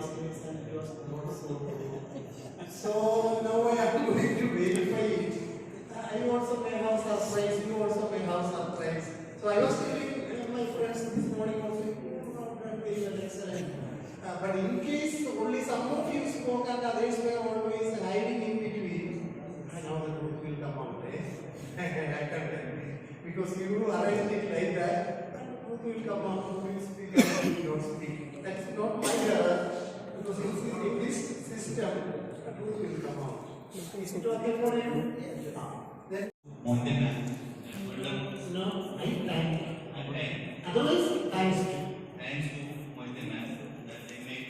students and yours not so good. So now I am going to verify it. I also may have surprise, you also may have surprise. So I was telling my friends this morning also, you are not very well excellent. But in case only some of you spoke and others were always hiding in between, I know the truth will come out, eh? I can tell you. Because you arranged it like that, the truth will come out, who will speak and who will not speak. That's not my error, because in this system, the truth will come out. Is it okay for you? Yes. Then no, I time. Otherwise, thanks to. Thanks to Mountain Man that they make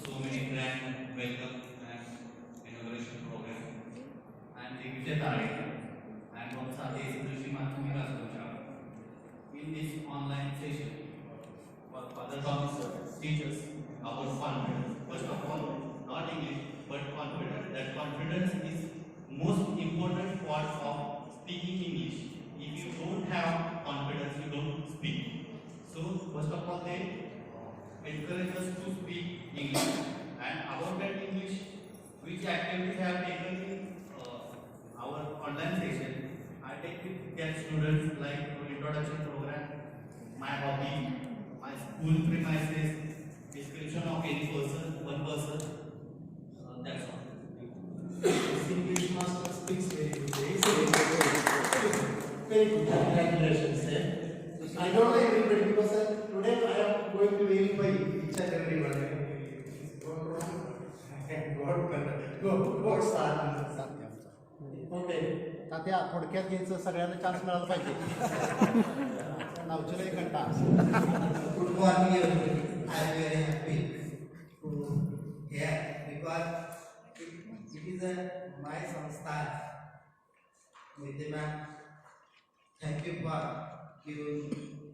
so many grand welcome and inauguration program. And they give the and also in this online session for further topics teachers about confidence. First of all, not English but confidence. That confidence is most important part of speaking English. If you don't have confidence, you don't speak. So first of all, they encourage us to speak English. And about that English, which activities have taken in our online session, I take with their students like introduction program, my hobby, my school premises, description of any person, one person. That's all. This English master speaks very good. Very good. Congratulations, sir. I don't know everybody because today I am going to verify each and everyone. God start. Okay. Tatya थोडक्यात घ्यायचं सगळ्यांना chance मिळाला पाहिजे नावचीला एक घंटा Good morning everybody. I am very happy to here because it is my samsthan. Ma'am, thank you for giving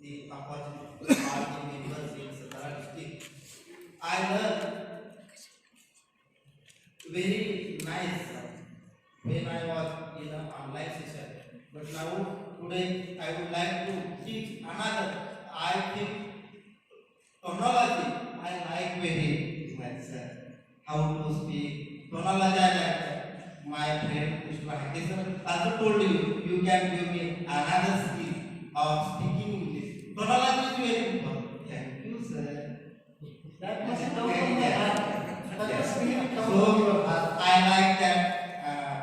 the opportunity to all the members in Satara district. I learned very nice when I was in an online session. But now today I would like to teach another. I think technology I like very much. How to speak technology I like. My friend Mr. Hakesan also told you you can give me another skill of speaking English. Technology is very important. Thank you, sir. That must come from my heart. That must really come So from your heart. I like that.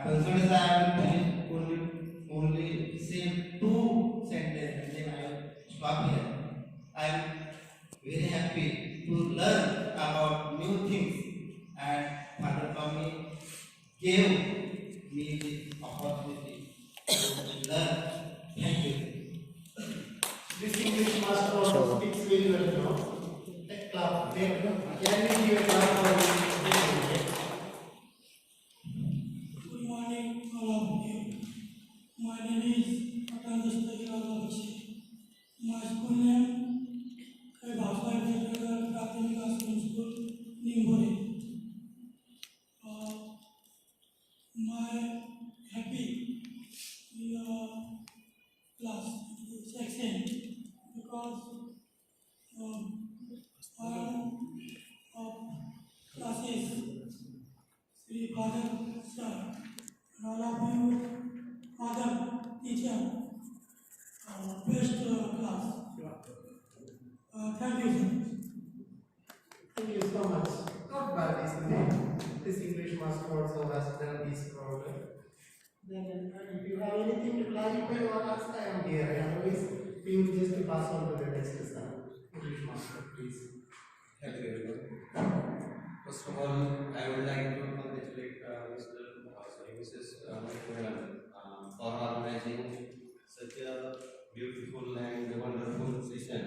Consider I will only say 2 sentences and then I will stop here. I am very happy to learn about new things and Father Tommy gave me the opportunity to learn. Thank you. This English master also speaks very well, you know. Take clap. Can we give a clap for this? Good morning, all of you. My name is My school name is Bhaswai Prathamika School, Nimbori. My happy in class section because one of classes Sri Father Sir and all of you other teacher best class. Thank you, sir. Thank you so much. Not bad, isn't it? This English master also has done this program. Then, if you have anything to clarify or ask, I am here. Otherwise, we will just pass on to the next lesson. English master, please. Hello everyone. First of all, I would like to congratulate Mrs. Madam for organizing such a beautiful and wonderful session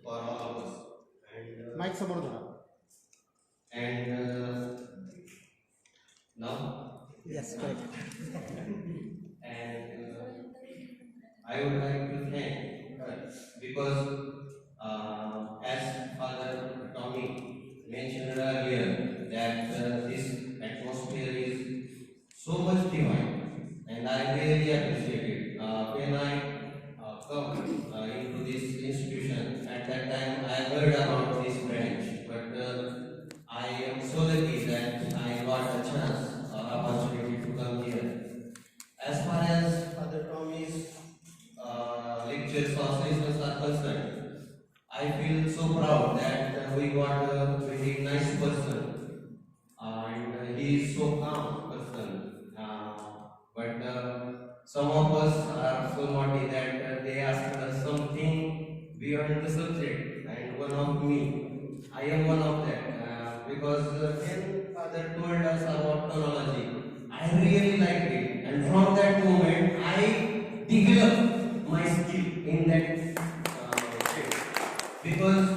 for all of us. And mike समोर धरा now, yes correct and I would like to thank her because as Father Tommy mentioned earlier that this atmosphere is so much divine and I really appreciate it. When I come into this institution, at that time I heard about this branch, but I very nice person, and he is so calm person. But some of us are so naughty that they ask us something beyond the subject, and one of me, I am one of them. Because when Father told us about chronology, I really liked it, and from that moment, I developed my skill in that field. Because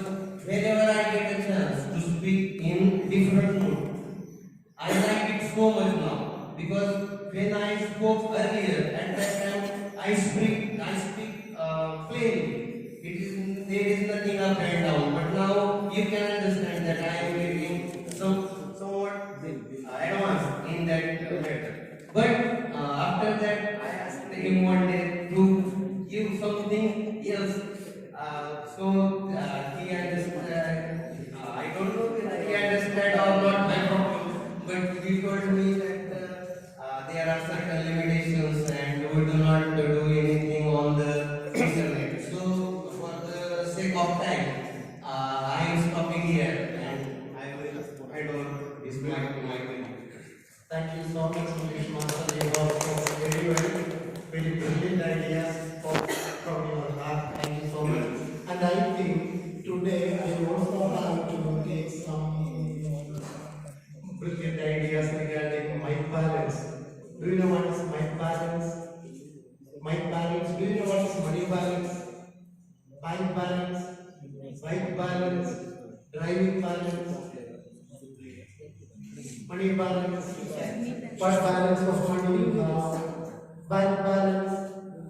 whenever I get a chance to speak in different mood, I like it so much now. Because when I spoke earlier, at that time I speak plainly. There is nothing up and down. But now you can understand that I am getting somewhat advanced in that matter. But after that, I asked him one day to give something else. He understood. I don't know whether he understood or not my problem, but he told me that there are certain limitations and we do not do anything on the internet. So, for the sake of time, I am stopping here and I will hand over this mic to my colleague. Thank you so much, English Master. You have very brilliant ideas from your heart. Thank you so much. And I think today I also have to take some brilliant ideas regarding my parents. Do you know what is my parents? My parents, do you know what is money balance? Bank balance, bike balance, driving balance, money balance, what balance of money you have, bank balance,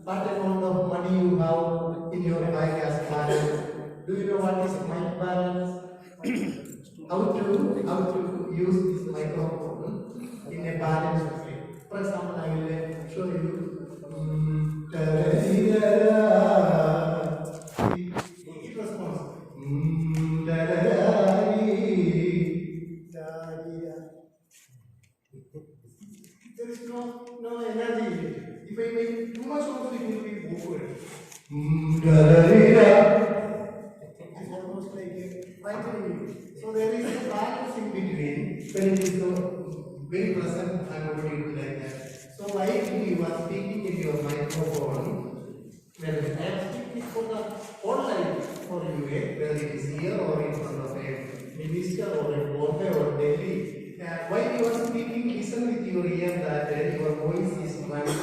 what amount of money you have in your bank as balance. Do you know what is bank balance? how to use this microphone in a balanced way. For example, I will show you. It responds. There is no energy. If I make too much also, it will be awkward. It's almost like a writing. So there is a balance in between when it is very pleasant and audible like that. So while you are speaking in your microphone, when I am speaking for the whole life for you, whether it is here or in front of a minister or a Bombay or Delhi, while you are speaking, listen with your ear that your voice is running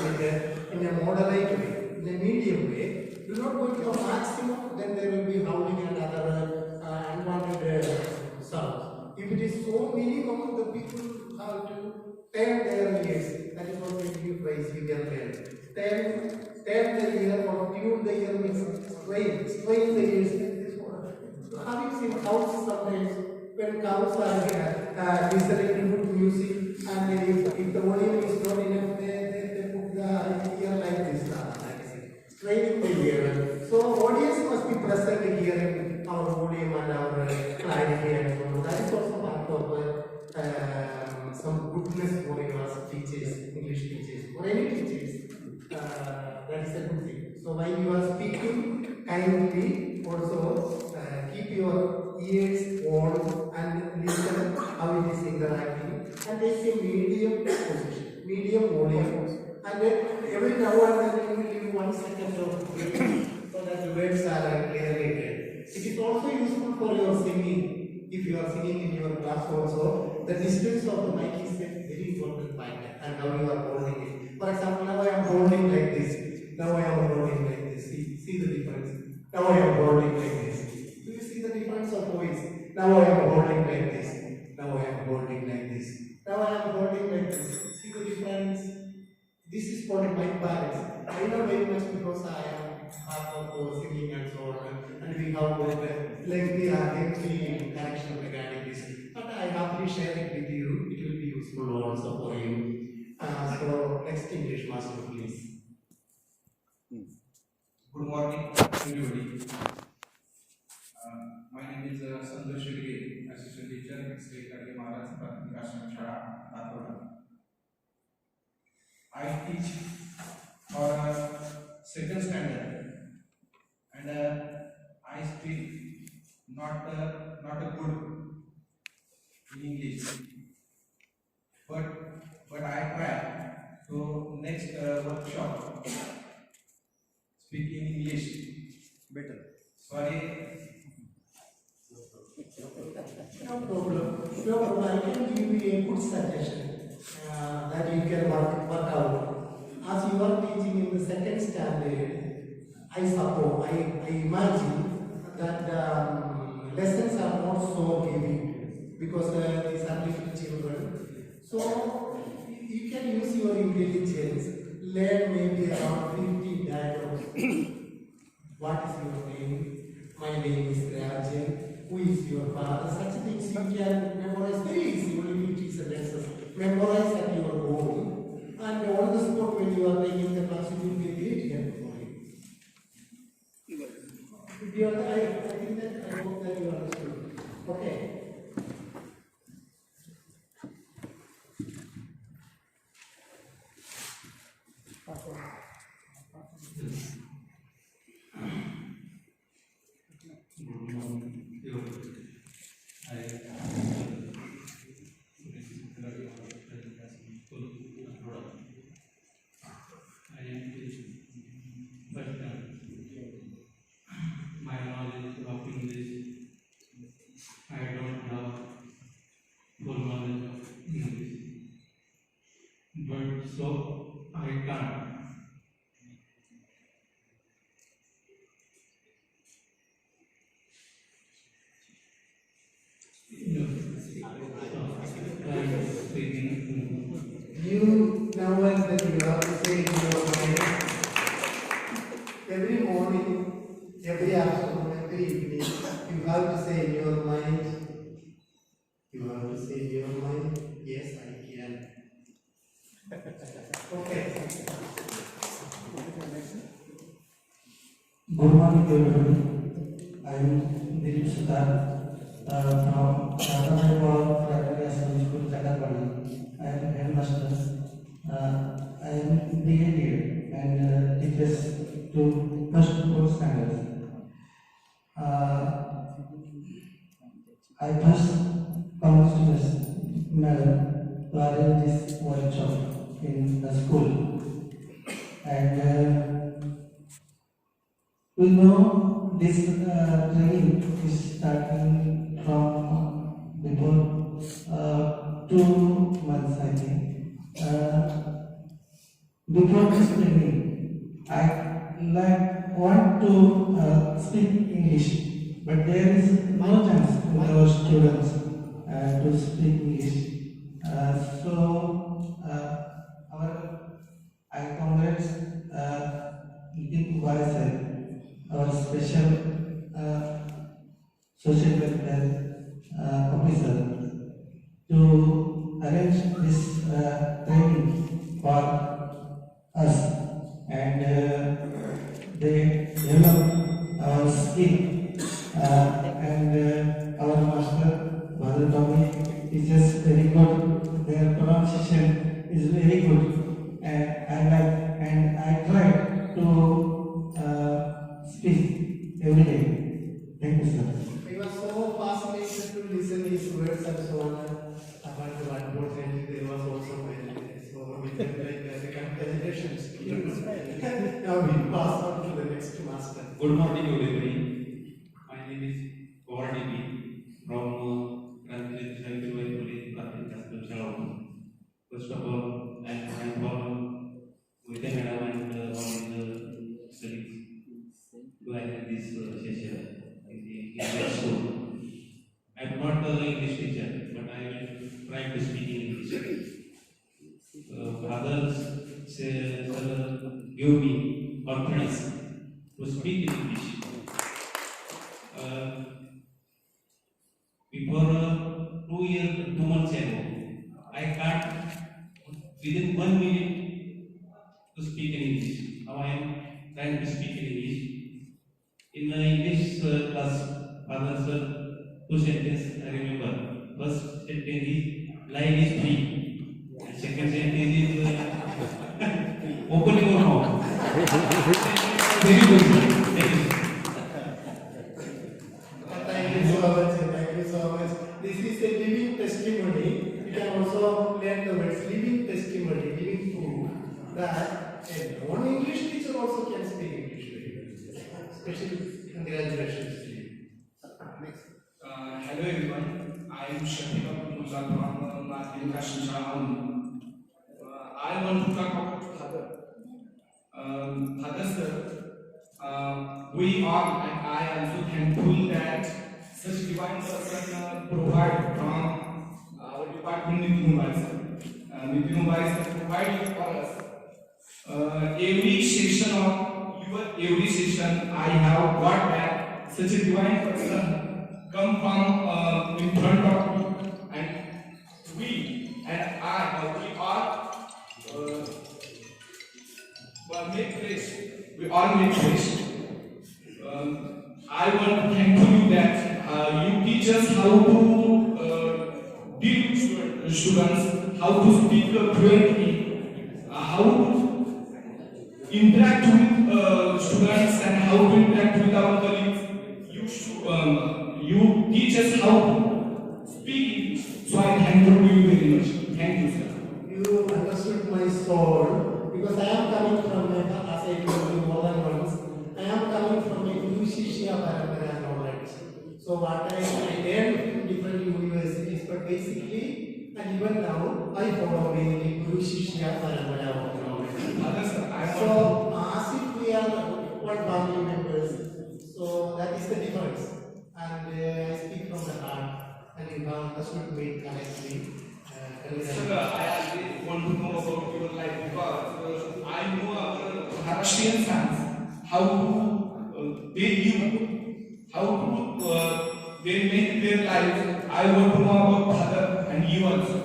in a moderate way, in a medium way. Do not go to your maximum, then there will be howling and other unwanted sounds. If it is so minimum, the people have to turn their ears. That is what we give praise, we can turn the ear or tune the ear means strain the ears. Have you seen cows sometimes? When cows are listening to good music, and if the volume is not enough, they put the ear like this, straining the ear. So audience must be present hearing our volume and our clarity and so on. That is also part of some goodness for your teachers, English teachers, or any teachers. That is a good thing. So while you are speaking, kindly also keep your ears on and listen how it is interacting, and take a medium position, medium volume, and then every now and then you will leave 1 second of break so that the words are clearly heard. It is also useful for your singing. If you are singing in your class also, the distance of the mic is a very important factor, and now you are holding it. For example, now I am holding like this. Now I am holding like this. See the difference. Now I am holding like this. Do you see the difference of voice? Now I am holding like this. Now I am holding like this. Now I am holding like this. See the difference? This is called my balance. I know very much because I am half of singing and so on, and we have lengthy interaction regarding this. But I happily share it with you. It will be useful also for you. So next English master, please. Good morning, everybody. My name is Santosh Shigre, Assistant Teacher, Sri Kali Maharaj, Prathamik Ashram Shala, Athoda. I teach for second standard, and I speak not a good No problem. I can give you a good suggestion that you can work out. As you are teaching in the second standard, I imagine that lessons are not so heavy because these are little children. So you can use your intelligence, learn maybe around 50 dialogues. What is your name? My name is Rajan. Who is your father? Such things you can memorize very easily. Only it is a lesson. Memorize at your home. And on the spot when you are taking the class, it will be a great help for you. I think that I hope that you understood. Okay. My knowledge of English, I don't have full knowledge of English, but so I can't. You now that you have to say in your mind every morning, every afternoon, every evening, you have to say in your mind, you have to say in your mind, yes, I can. Okay. Good morning, everybody. I am Dilip Sudhar from Brahmapuri Primary School, Chakapadi. I am headmaster. I am BA and teaches to first four standards. I first convinced Ms. Madam to arrange this workshop in the school, and we know this training is starting from before 2 months, I think. Before this training, I want to speak English, but there is no chance for our students to speak English. I congrats Nitin Kubaisai, our special social welfare officer, to arrange this training for us, and they develop our skill, and our master Brother Tommy teaches very good. Their pronunciation is very good, and I try to speak every day. Thank you, sir. I was so fascinated to listen his words and so on. About the unfortunately there was also so we can like the congratulations. Now we pass on to the next master. Good morning, everybody. My name is Gaurav from Brahmapuri First of all, I am thankful with the madam and all the studies to attend this session in the English school. I am not an English teacher, but I will try to speak English. Others give me confidence to speak in English. Before 2 months ago, I can't within 1 minute to speak in English. Now I am trying to speak in English. In the English class, father sir, 2 sentences I remember. First sentence is life is free. And second sentence is open your mouth. Very good, sir. Thank you. Thank you so much. Thank you so much. This is a living testimony. You can also learn the words living testimony, living proof that a non-English teacher also can speak English very well. Especially congratulations to you. Next. Hello everyone, I am Shafiq Abdul Hamza from Martin Kashin. I want to talk about Father. Father sir, we are and I also thankful that such divine person provide from our department Nitin Bhai sir. Nitin Bhai sir provide for us every session of every session I have got that such a divine person come from in front of me and we all make grace. We all make grace. I want to thank you that you teach us how to deal with students, how to speak fluently, how to interact with students, and how to interact with our colleagues. You teach us how to speak. So I thank you very much. Thank you, sir. You understood my soul because I am coming from a, as I told you more than once, I am coming from a Guru Shishya Parampara knowledge. So what I learned from different universities, but basically, and even now, I follow the Guru Shishya Parampara of knowledge. So as if we are one family members, so that is the difference. And I speak from the heart, and you have understood me correctly. Sir, I really want to know about your life because I know our Maharashtrian fans, how they live, how they make their life. I want to know about Father and you also.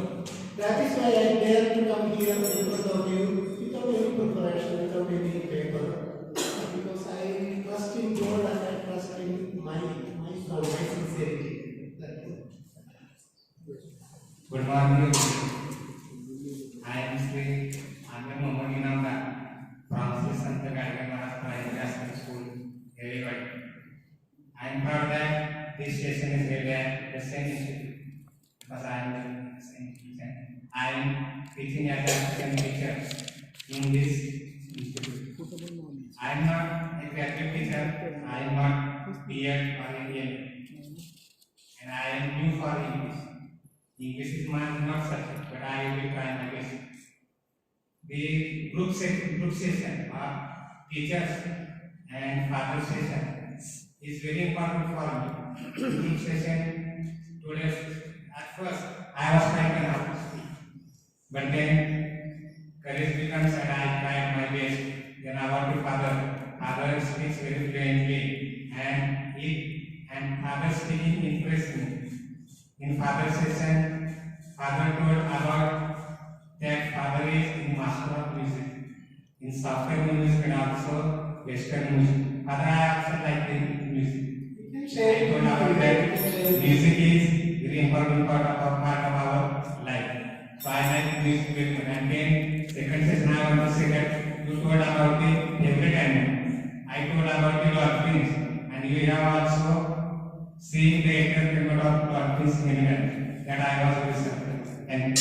That is why I dare to come here because of you, without any preparation, without any paper. Because I trust in God and I trust in my soul, my sincerity. That is. Good morning. I am Sri Anand Mohammed Inamda from Sri Sant Gadge Maharaj Primary School, Helliwadi. I am proud that this station is held at the same institute because I am the same institution. I am teaching as an assistant teacher in this institute. I am not a graduate teacher. I am not B.Ed or Indian, and I am new for English. English is not subject, but I will try my best. The group session or teachers and father session is very important for me. Group session today, at first I was frightened how to speak, but then courage becomes and I tried my best. Then I want to father speaks very fluently and father speaking impressed me. In father session, father told about that father is in master of music, in software music and also western music. Father, I also like the music. I told about that music is very important part of our life. So I like music very much. And then second session I want to say that you told about the favorite animal. I told about the dolphins, and you have also seeing the entertainment of dolphins many times, that I was very surprised. And